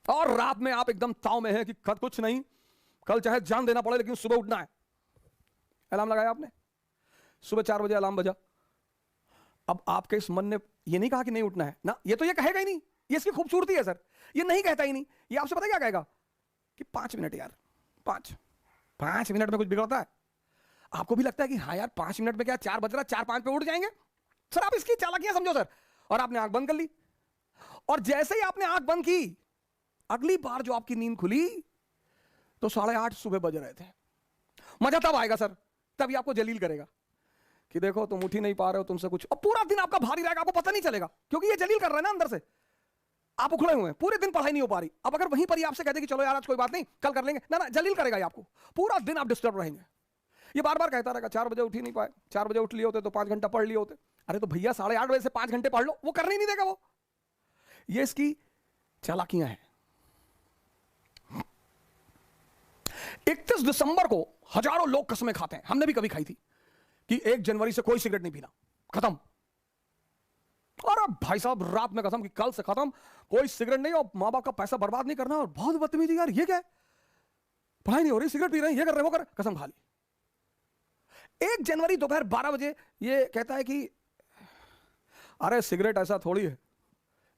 और रात में आप एकदम ताव में है कि कुछ नहीं, कल चाहे जान देना पड़े लेकिन सुबह उठना है। अलार्म लगाया आपने, सुबह 4 बजे अलार्म बजा। अब आपके इस मन ने ये नहीं कहा कि नहीं उठना है ना, ये तो ये कहेगा ही नहीं, ये इसकी खूबसूरती है सर, ये नहीं कहता ही नहीं। ये आपसे पता क्या कहेगा कि 5 मिनट यार, 5 मिनट में कुछ बिगड़ता है? आपको भी लगता है कि हाँ यार 5 मिनट में क्या, 4 बज रहा, 4-5 पे उठ जाएंगे सर। आप इसकी चालाकियां समझो सर। और आपने आंख बंद कर ली, और जैसे ही आपने आंख बंद की, अगली बार जो आपकी नींद खुली तो 8:30 सुबह बज रहे थे। मजा तब आएगा सर, तभी आपको जलील करेगा कि देखो तुम उठ ही नहीं पा रहे हो, तुमसे कुछ। और पूरा दिन आपका भारी रहेगा, आपको पता नहीं चलेगा, क्योंकि ये जलील कर रहा है ना अंदर से। आप उखड़े हुए हैं, पूरे दिन पढ़ाई नहीं हो पा रही। अब अगर वहीं पर ही आपसे कहते कि चलो यार आज कोई बात नहीं, कल कर लेंगे, ना ना, जलील करेगा ये आपको। पूरा दिन आप डिस्टर्ब रहेंगे। ये बार बार कहता रहेगा 4 बजे उठ ही नहीं पाए, 4 बजे उठ लिए होते तो 5 घंटा पढ़ लिए होते। अरे तो भैया 8:30 बजे से 5 घंटे पढ़ लो, वो करने ही नहीं देगा वो। ये इसकी चालाकियां हैं। 31 दिसंबर को हजारों लोग कसमें खाते हैं, हमने भी कभी खाई थी, कि 1 जनवरी से कोई सिगरेट नहीं पीना, खत्म। और अब भाई साहब रात में कसम कि कल से खत्म, कोई सिगरेट नहीं, और मां बाप का पैसा बर्बाद नहीं करना। और बहुत बदतमीजी यार, ये क्या है, पढ़ाई नहीं हो रही, सिगरेट पी रहे हैं, ये कर रहे हैं, वो कर, कसम खा ली। 1 जनवरी दोपहर 12 बजे ये कहता है कि अरे सिगरेट ऐसा थोड़ी है,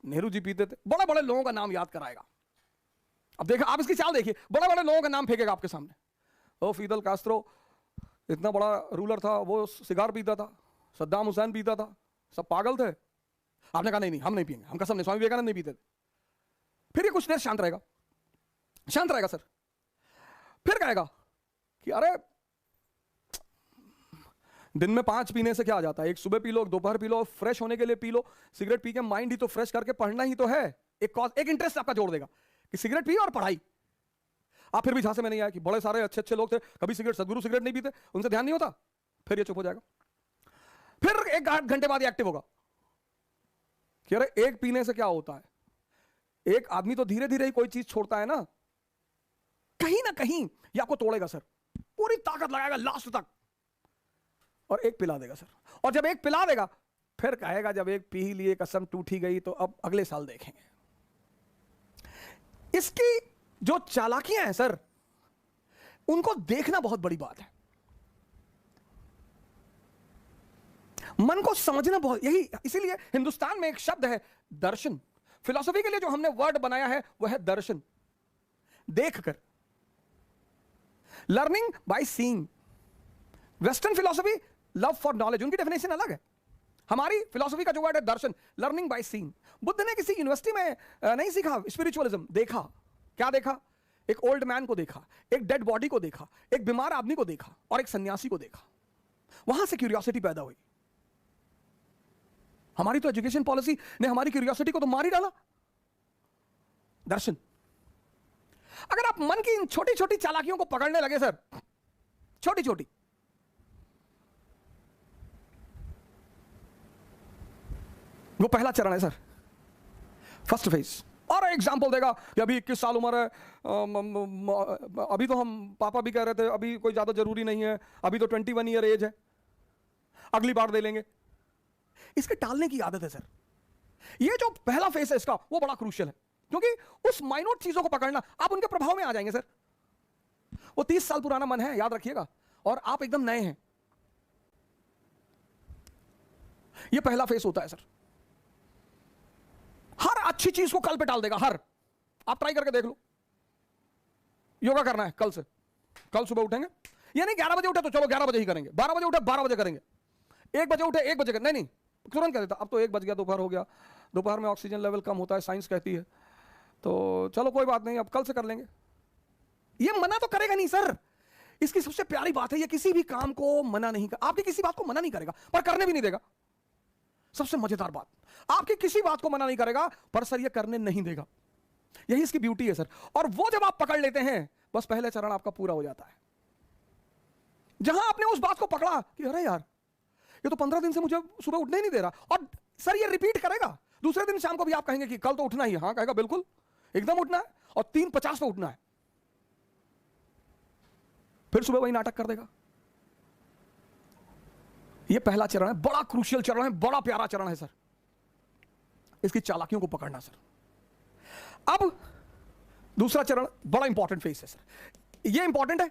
नेहरू जी पीते थे। बड़े बड़े लोगों का नाम याद कराएगा। अब देखा आप इसकी चाल देखिए, बड़े बड़े लोगों का नाम फेंकेगा आपके सामने। ओ फिदल कास्ट्रो इतना बड़ा रूलर था, वो सिगार पीता था, सद्दाम हुसैन पीता था, सब पागल थे। आपने कहा नहीं नहीं हम नहीं पिएंगे, हम कसम नहीं, स्वामी विवेकानंद नहीं पीते थे। फिर ये कुछ देर शांत रहेगा, शांत रहेगा सर। फिर कहेगा कि अरे दिन में 5 पीने से क्या आ जाता है, एक सुबह पी लो, दोपहर पी लो, फ्रेश होने के लिए पी लो। सिगरेट पी के माइंड ही तो फ्रेश करके पढ़ना ही तो है। एक कॉज, एक इंटरेस्ट आपका जोड़ देगा कि सिगरेट पी और पढ़ाई। आप फिर भी झांसे में नहीं आया कि बड़े सारे अच्छे अच्छे लोग थे, कभी सिगरेट, सदगुरु सिगरेट नहीं पीते, उनसे ध्यान नहीं होता। फिर ये चुप हो जाएगा। फिर 1 घंटे बाद ये एक्टिव होगा कि अरे एक पीने से क्या होता है, एक आदमी तो धीरे धीरे ही कोई चीज छोड़ता है ना कहीं ये आपको तोड़ेगा सर, पूरी ताकत लगाएगा लास्ट तक, और एक पिला देगा सर। और जब एक पिला देगा फिर कहेगा जब एक पी लिए कसम टूटी गई तो अब अगले साल देखेंगे। इसकी जो चालाकियां हैं सर, उनको देखना बहुत बड़ी बात है, मन को समझना बहुत, यही इसीलिए हिंदुस्तान में एक शब्द है दर्शन। फिलॉसफी के लिए जो हमने वर्ड बनाया है वह है दर्शन, देखकर, learning by seeing. Western philosophy love for knowledge, उनकी डेफिनेशन अलग है। हमारी फिलॉसफी का जो वर्ड है दर्शन, लर्निंग बाय सीइंग। बुद्ध ने किसी यूनिवर्सिटी में नहीं सीखा स्पिरिचुअलिज्म, देखा। क्या देखा? एक ओल्ड मैन को देखा, एक डेड बॉडी को देखा, एक बीमार आदमी को देखा, और एक सन्यासी को देखा। वहां से क्यूरियोसिटी पैदा हुई। हमारी तो एजुकेशन पॉलिसी ने हमारी क्यूरियोसिटी को तो मार ही डाला। दर्शन। अगर आप मन की इन छोटी छोटी चालाकियों को पकड़ने लगे सर, छोटी छोटी, वो पहला चरण है सर, फर्स्ट फेज। और एग्जाम्पल देगा कि अभी 21 साल उम्र है, अभी तो हम पापा भी कह रहे थे अभी कोई ज्यादा जरूरी नहीं है, अभी तो 21 ईयर एज है, अगली बार दे लेंगे। इसके टालने की आदत है सर। ये जो पहला फेस है इसका, वो बड़ा क्रूशियल है, क्योंकि उस माइन्यूट चीजों को पकड़ना, आप उनके प्रभाव में आ जाएंगे सर। वो 30 साल पुराना मन है, याद रखिएगा, और आप एकदम नए हैं। ये पहला फेस होता है सर। हर अच्छी चीज को कल पे टाल देगा, हर। आप ट्राई करके देख लो। योगा करना है कल से, कल सुबह उठेंगे, ये नहीं 11 बजे उठे तो चलो 11 बजे ही करेंगे, 12 बजे उठे 12 बजे करेंगे, 1 बजे उठे 1 बजे करेंगे, नहीं तुरंत कह देता। अब तो 1 बज गया, दोपहर हो गया, दोपहर में ऑक्सीजन लेवल कम होता है, साइंस कहती है, तो चलो कोई बात नहीं, अब कल से कर लेंगे। ये मना तो करेगा नहीं सर। इसकी सबसे प्यारी बात है, ये किसी भी काम को मना नहीं कर, आपकी किसी बात को मना नहीं करेगा पर करने भी नहीं देगा। सबसे मजेदार बात, आपकी किसी बात को मना नहीं करेगा पर सर ये करने नहीं देगा। यही इसकी ब्यूटी है सर। और वो जब आप पकड़ लेते हैं, बस पहले चरण आपका पूरा हो जाता है। जहां आपने उस बात को पकड़ा कि अरे यार ये तो 15 दिन से मुझे सुबह उठने ही नहीं दे रहा, और सर ये रिपीट करेगा। दूसरे दिन शाम को भी आप कहेंगे कि कल तो उठना ही है, हाँ कहेगा बिल्कुल एकदम उठना है, और 3:50 पे उठना है। फिर सुबह वही नाटक कर देगा। ये पहला चरण है, बड़ा क्रूशियल चरण है, बड़ा प्यारा चरण है सर, इसकी चालाकियों को पकड़ना सर। अब दूसरा चरण बड़ा इंपॉर्टेंट फेस है सर, ये इंपॉर्टेंट है,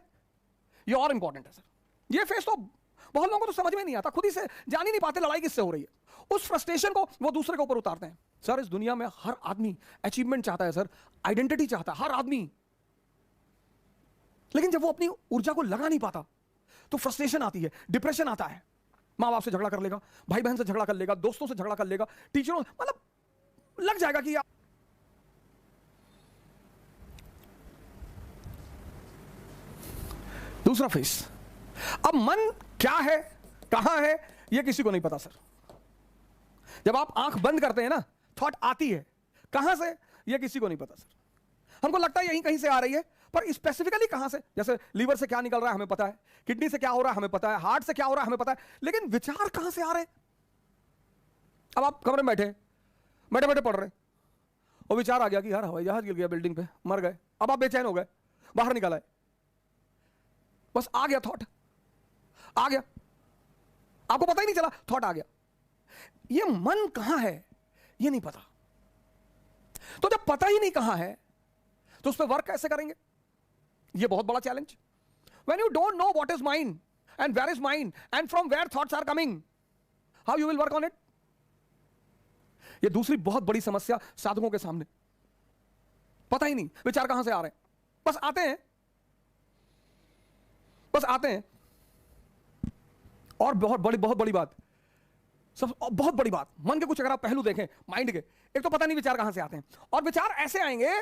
ये और इंपॉर्टेंट है सर। ये फेस तो बहुत लोगों को तो समझ में नहीं आता, खुद ही से जान ही नहीं पाते लड़ाई किससे हो रही है। उस फ्रस्ट्रेशन को वो दूसरे के ऊपर उतारते हैं। सर इस दुनिया में हर आदमी अचीवमेंट चाहता है सर, आइडेंटिटी चाहता है हर आदमी, लेकिन जब वो अपनी ऊर्जा को लगा नहीं पाता तो फ्रस्ट्रेशन आती है, डिप्रेशन आता है। माँ बाप से झगड़ा कर लेगा, भाई बहन से झगड़ा कर लेगा, दोस्तों से झगड़ा कर लेगा, टीचरों, मतलब लग जाएगा कि दूसरा फेस। अब मन क्या है, कहां है, यह किसी को नहीं पता सर। जब आप आंख बंद करते हैं ना, थॉट आती है, कहां से यह किसी को नहीं पता सर। हमको लगता है यहीं कहीं से आ रही है, पर स्पेसिफिकली कहां से, जैसे लीवर से क्या निकल रहा है हमें पता है, किडनी से क्या हो रहा है हमें पता है, हार्ट से क्या हो रहा है हमें पता है, लेकिन विचार कहां से आ रहे हैं। अब आप कमरे में बैठे बैठे पढ़ रहे और विचार आ गया कि यार हवाई जहाज गिर गया बिल्डिंग पे, मर गए। अब आप बेचैन हो गए, बाहर निकल आए, बस आ गया थॉट, आ गया, आपको पता ही नहीं चला, थॉट आ गया। ये मन कहां है ये नहीं पता। तो जब पता ही नहीं कहां है तो उस पर वर्क कैसे करेंगे, ये बहुत बड़ा challenge. When you don't know what is mind and where is mind and from where thoughts are coming, how you will work on it. ये दूसरी बहुत बड़ी समस्या साधकों के सामने, पता ही नहीं विचार कहां से आ रहे हैं, बस आते हैं, बस आते हैं। और बहुत बड़ी बात, सब बहुत बड़ी बात, मन के कुछ अगर आप पहलू देखें माइंड के, एक तो पता नहीं विचार कहां से आते हैं, और विचार ऐसे आएंगे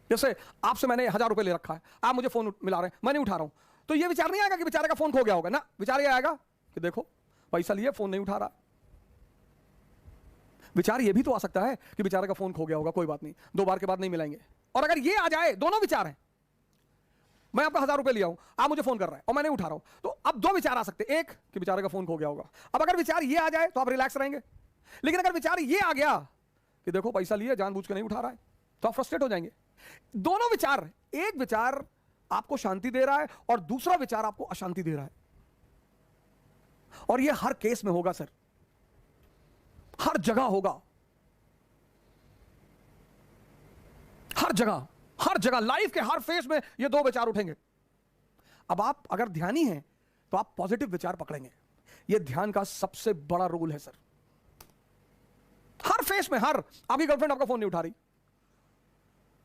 जैसे आपसे मैंने 1000 रुपए ले रखा है, आप मुझे फोन मिला रहे हैं, मैं नहीं उठा रहा हूं, तो ये विचार नहीं आएगा कि बेचारे का फोन खो गया होगा ना, विचार ये आएगा कि देखो पैसा लिए फोन नहीं उठा रहा। विचार ये भी तो आ सकता है कि बेचारे का फोन खो गया होगा, कोई बात नहीं, 2 बार के बाद नहीं मिलाएंगे। और अगर ये आ जाए, दोनों विचार हैं, मैं आपका 1000 रुपए लिया हूं, आप मुझे फोन कर रहे हैं और मैं नहीं उठा रहा हूं, तो अब 2 विचार आ सकते हैं, एक कि बेचारे का फोन खो गया होगा। अब अगर विचार ये आ जाए तो आप रिलैक्स रहेंगे, लेकिन अगर विचार ये आ गया कि देखो पैसा लिया जानबूझ के नहीं उठा रहा है, तो आप फ्रस्ट्रेट हो जाएंगे। दोनों विचार, एक विचार आपको शांति दे रहा है और दूसरा विचार आपको अशांति दे रहा है, और यह हर केस में होगा सर, हर जगह होगा, हर जगह लाइफ के हर फेस में ये 2 विचार उठेंगे। अब आप अगर ध्यानी हैं तो आप पॉजिटिव विचार पकड़ेंगे, ये ध्यान का सबसे बड़ा रोल है सर। हर फेस में, हर, आपकी गर्लफ्रेंड आपका फोन नहीं उठा रही,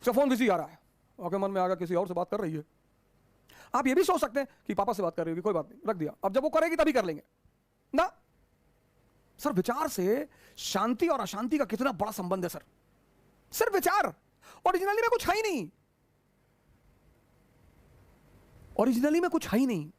उसका फोन बिजी आ रहा है, आपके मन में आ गया किसी और से बात कर रही है, आप ये भी सोच सकते हैं कि पापा से बात कर रही होगी, कोई बात नहीं, रख दिया, अब जब वो करेगी तभी कर लेंगे ना। सर विचार से शांति और अशांति का कितना बड़ा संबंध है सर। सिर्फ विचार, ओरिजिनली में कुछ है ही नहीं, ओरिजिनली में कुछ है ही नहीं।